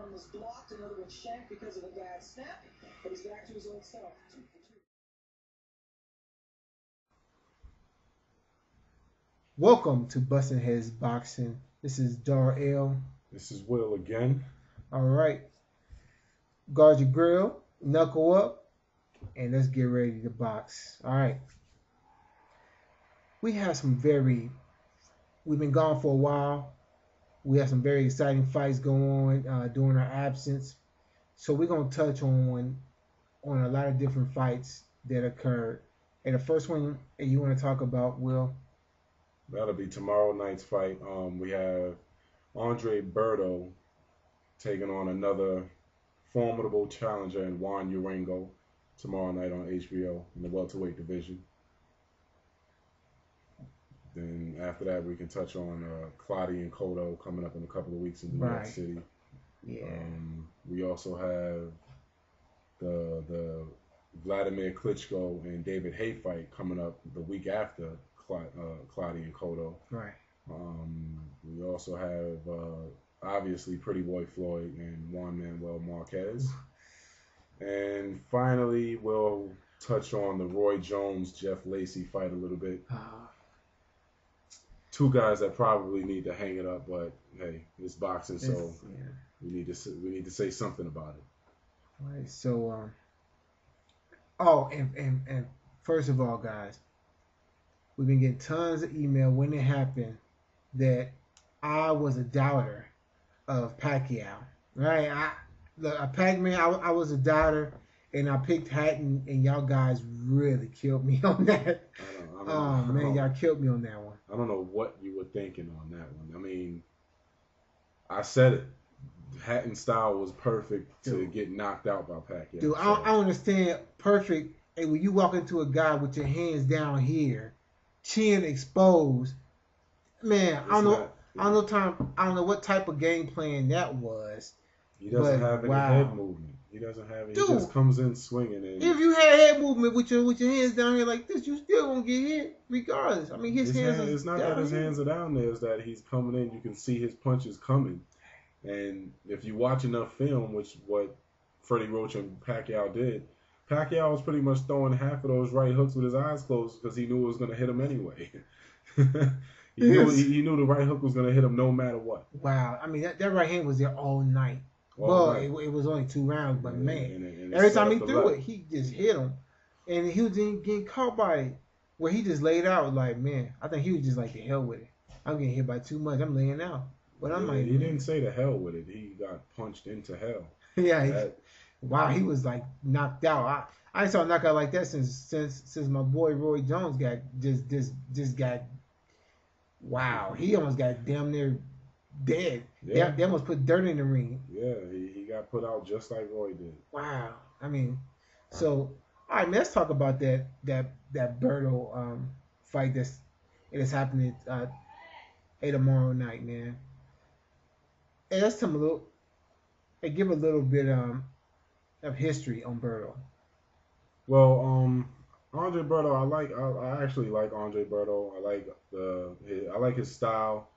arm was blocked, another one shanked because of a bad snap, but he's back to his old self. Welcome to Bustin' Heads Boxing. This is Darrell. This is Will again. All right. Guard your grill, knuckle up, and let's get ready to box. All right. We've been gone for a while. We have some very exciting fights going on during our absence. So we're going to touch on a lot of different fights that occurred. And the first one you want to talk about, Will? That'll be tomorrow night's fight. We have Andre Berto taking on another formidable challenger in Juan Urango tomorrow night on HBO in the welterweight division. Then after that, we can touch on Claudia and Cotto coming up in a couple of weeks in New York City. Yeah. We also have the Vladimir Klitschko and David Haye fight coming up the week after Claudia and Cotto. Right. We also have obviously Pretty Boy Floyd and Juan Manuel Marquez. And finally, we'll touch on the Roy Jones-Jeff Lacey fight a little bit. Two guys that probably need to hang it up, but hey, it's boxing, so we need to say something about it. All right. So, and first of all, guys, we've been getting tons of email when it happened that I was a doubter of Pacquiao. Right? Pac-Man, I was a doubter, and I picked Hatton, and y'all guys really killed me on that. Y'all killed me on that one. I don't know what you were thinking on that one. I mean, I said it. Hatton's style was perfect to get knocked out by Pacquiao. Dude, I don't understand perfect. And when you walk into a guy with your hands down here, chin exposed, man, I don't know what type of game plan that was. He doesn't have any head movement. He doesn't have it. He just comes in swinging. And if you had head movement with your hands down here like this, you still gonna get hit regardless. I mean, his hands are it's not that his hands are down there. It's that he's coming in. You can see his punches coming. And if you watch enough film, which what Freddie Roach and Pacquiao did, Pacquiao was pretty much throwing half of those right hooks with his eyes closed because he knew it was going to hit him anyway. He knew the right hook was going to hit him no matter what. Wow. I mean, that right hand was there all night. It was only 2 rounds, but man, every time he threw it, he just hit him. And he was getting caught by it, where he just laid out like, man, I think he was just like, the hell with it. I'm getting hit by too much. I'm laying out. But I'm like, he didn't say the hell with it. He got punched into hell. Yeah. He was like knocked out. I saw a knockout like that since my boy Roy Jones got just got. Wow, he almost got damn near dead. Yeah. They almost put dirt in the ring. Yeah, he got put out just like Roy did. Wow. I mean, so all right, man, let's talk about that Berto fight that is happening tomorrow night, man. Hey, let's tell him give a little bit of history on Berto. Well, Andre Berto, I actually like Andre Berto. I like his style.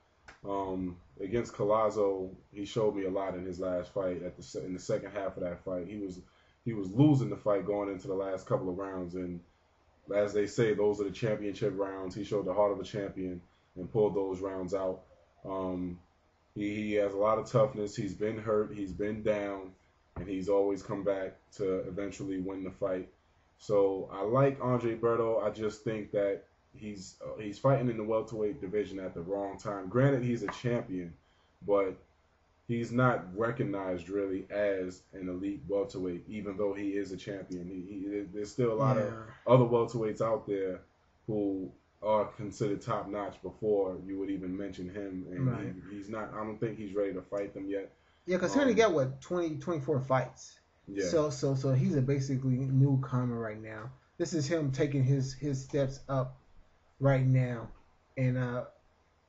Against Collazo, he showed me a lot in his last fight. In the second half of that fight, he was losing the fight going into the last couple of rounds, and as they say, those are the championship rounds. He showed the heart of a champion and pulled those rounds out. He has a lot of toughness. He's been hurt. He's been down, and he's always come back to eventually win the fight. So I like Andre Berto. I just think that he's fighting in the welterweight division at the wrong time. Granted, he's a champion, but he's not recognized really as an elite welterweight, even though he is a champion. There's still a lot of other welterweights out there who are considered top notch before you would even mention him, and he's not. I don't think he's ready to fight them yet. Yeah, because he only got 24 fights. Yeah. So he's a basically newcomer right now. This is him taking his steps up right now, and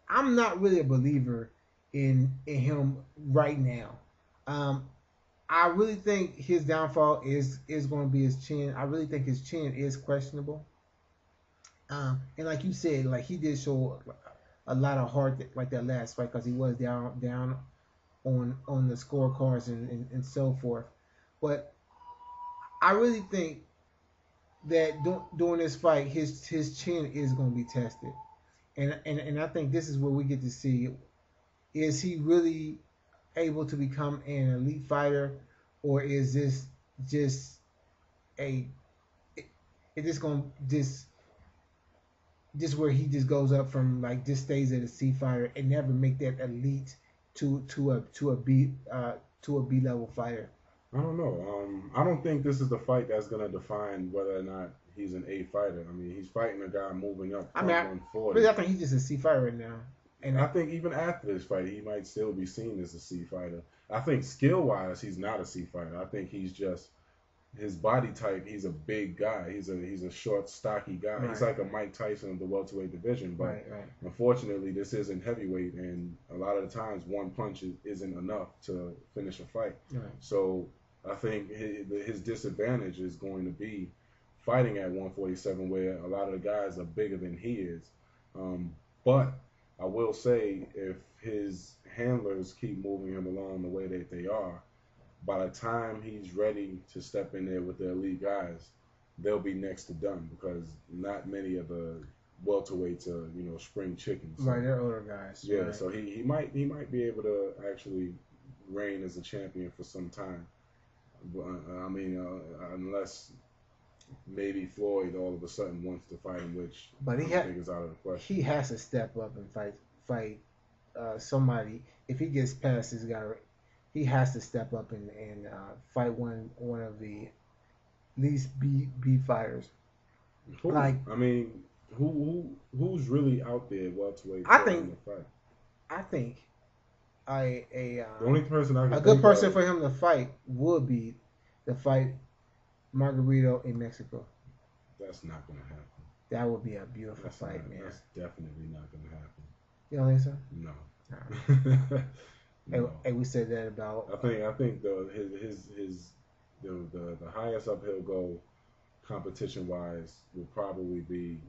I'm not really a believer in him right now. I really think his downfall is going to be his chin. I really think his chin is questionable. And like you said, like he did show a lot of heart like that last fight because he was down on the scorecards and so forth. But I really think that during this fight, his chin is going to be tested, and I think this is where we get to see, is he really able to become an elite fighter, or is this just just where he just goes up from, like, just stays at a C fighter and never make that elite to a B level fighter? I don't know. I don't think this is the fight that's going to define whether or not he's an A fighter. I mean, he's fighting a guy moving up from 140. Really, I think he's just a C fighter right now. And I think even after this fight, he might still be seen as a C fighter. I think skill-wise, he's not a C fighter. I think he's just, his body type, he's a big guy. He's a short, stocky guy. Right. He's like a Mike Tyson of the welterweight division. But right. unfortunately, this isn't heavyweight, and a lot of the times one punch isn't enough to finish a fight. Right. So I think his disadvantage is going to be fighting at 147, where a lot of the guys are bigger than he is. But I will say, if his handlers keep moving him along the way that they are, by the time he's ready to step in there with the elite guys, they'll be next to done, because not many of the welterweights are, spring chickens. Right, they're older guys. Yeah, right. So he might be able to actually reign as a champion for some time. I mean, unless maybe Floyd all of a sudden wants to fight him, which I think is out of the question. He has to step up and fight somebody. If he gets past this guy, he has to step up and fight one of the least B fighters. Who's really out there welterweight? I think the only person I can a good person for him to fight would be to fight Margarito in Mexico. That's not going to happen. That would be a beautiful fight, man. That's definitely not going to happen. You don't think so? No. No. Hey, we said that about. I think the highest up he'll go competition wise would probably be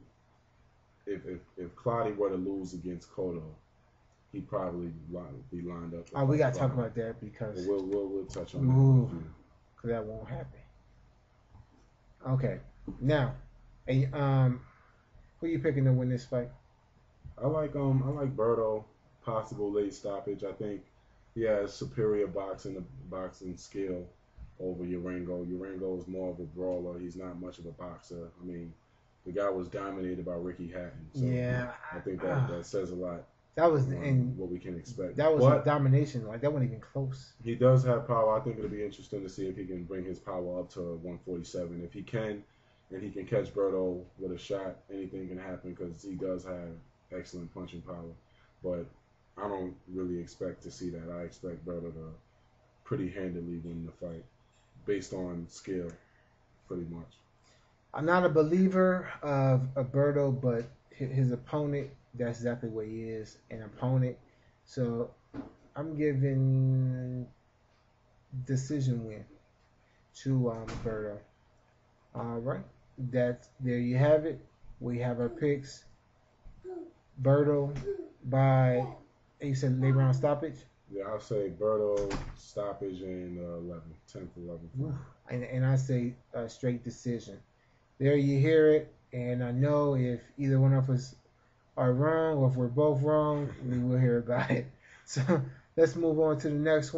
if Clottey were to lose against Cotto, he'd probably be lined up. Oh, we got to talk about that, because we'll touch on that. Because that won't happen. Okay, now, who you picking to win this fight? I like Berto, possible late stoppage. I think he has superior boxing skill over Urango. Urango is more of a brawler. He's not much of a boxer. I mean, the guy was dominated by Ricky Hatton. So yeah, I think that says a lot. That was what we can expect. That was a domination. Like, that wasn't even close. He does have power. I think it'll be interesting to see if he can bring his power up to 147. If he can, and he can catch Berto with a shot, anything can happen, because he does have excellent punching power. But I don't really expect to see that. I expect Berto to pretty handily win the fight, based on skill, pretty much. I'm not a believer of Berto, but his opponent, that's exactly what he is, an opponent. So I'm giving decision win to Berto. All right, there you have it. We have our picks. Berto by, you said late round stoppage? Yeah, I'll say Berto stoppage in 10th, 11th. And I say straight decision. There you hear it. And I know if either one of us are wrong, or if we're both wrong, we will hear about it. So let's move on to the next one.